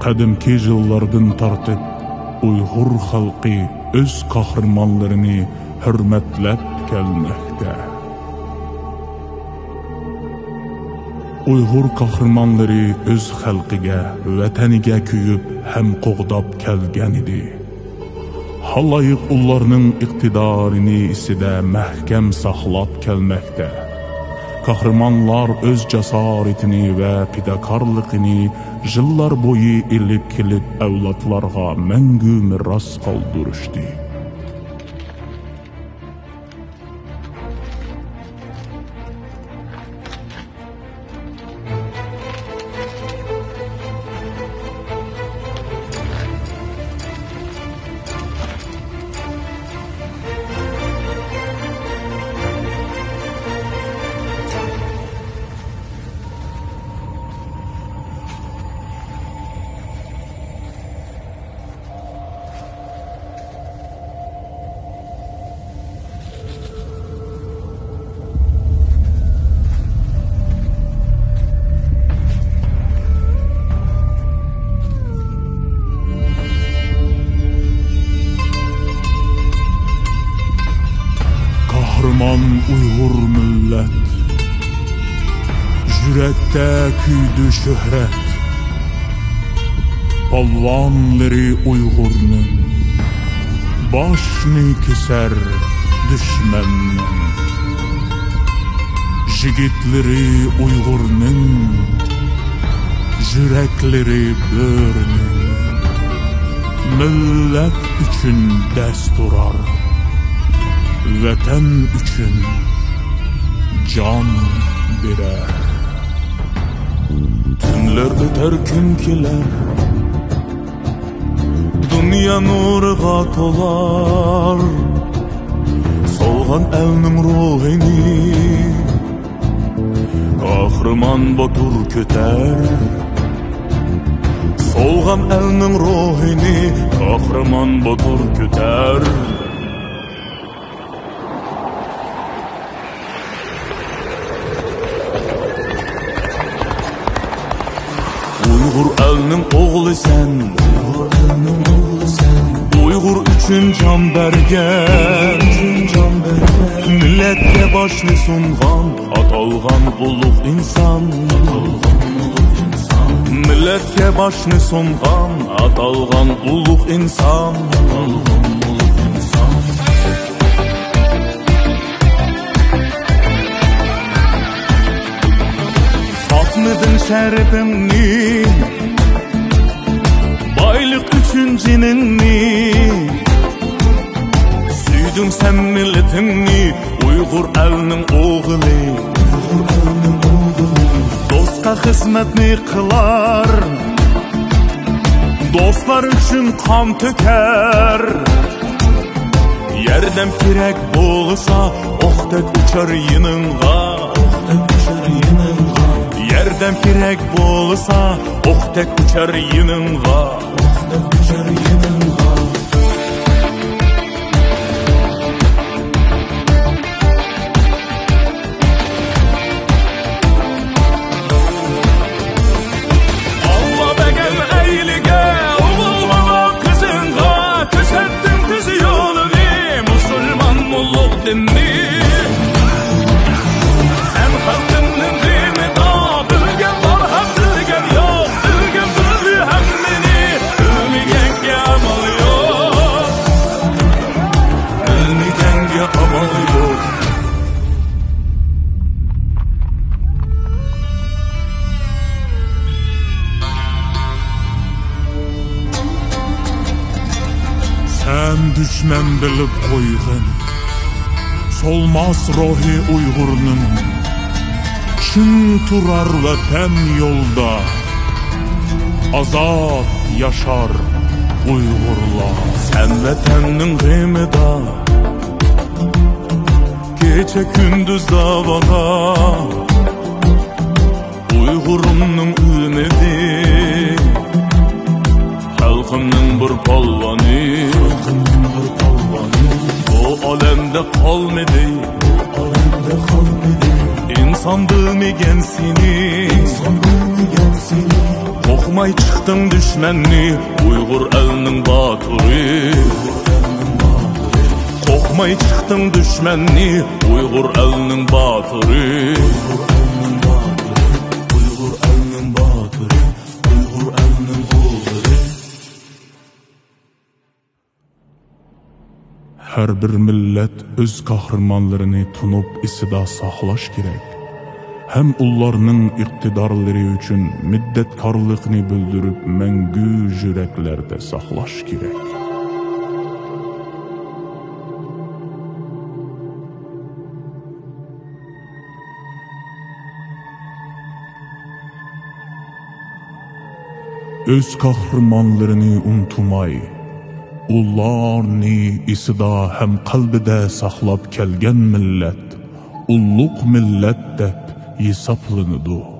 Qadimki yıllardan tartib Uyghur xalqi öz qahramonlarini hurmatlab kelmoqda. Uyghur qahramonlari öz xalqiga, vataniga kuyib ham qo'g'dab kelgan edi. Haloyiq ularning iqtidorini isida mahkam saqlab kelmoqda. Qahramonlar öz jasoratini va fidokorligini yillar bo'yi ilib kelib avlodlarga mangu miros qoldirishdi. Kahraman Uyghur millet, yürekte küydü şöhret. Palvanları Uygur'nun, başını keser düşmanın. Jigitleri Uygur'nun, yürekleri börünün. Millet üçün desturar, vatan üçün can birer. Tünler öter gün keler, dünya nurga tolar. Solgan elning ruhini kahraman Batur köter. Solgan elning ruhini kahraman Batur köter. Uyghur elning oğlu sen, Uyghur üçün can bergen. Milletke başını sungan, atalgan ulug' insan. Milletke başını sungan, atalgan ulug' insan. Satmadın şerefini, baylık üçün cinini. Süydün sen milletini, Uyghur elinin oğlu. Dostqa hizmetini kılar, dostlar üçün kan töker. Yerdem kirek bolsa, oqtek uçar yinınğa. Yerdem kirek bolsa, oqtek uçar yinınğa. Sen düşman bilip koyğun, solmaz ruhi Uygur'nun. Çün turar vatan yolda, azat yaşar Uygurlar. Sen vatanın g'imida, kecha kunduz davada. Uygur'umning ümidi, halkımның bir polvoni. Bu alemde kalmadı, İnsan bilmegen seni, Qo'qmay chiqding düşmanni, Uyg'ur elning baturi. Qo'qmay chiqding düşmanni, Uyg'ur elning baturi. Uyg'ur elning baturi, Uyg'ur elning o'g'ri. Her bir millet öz kahramanlarını tunup isida saqlash kerak. Hem ullarning iqtidorlari uchun middetkarlıqni bildirib mangu yüreklerde saqlash kerak. Öz kahramanlarını unutmay, ullarni isida hem qalbida saqlab kelgan millet, ulluq millet deb hisoblanadi.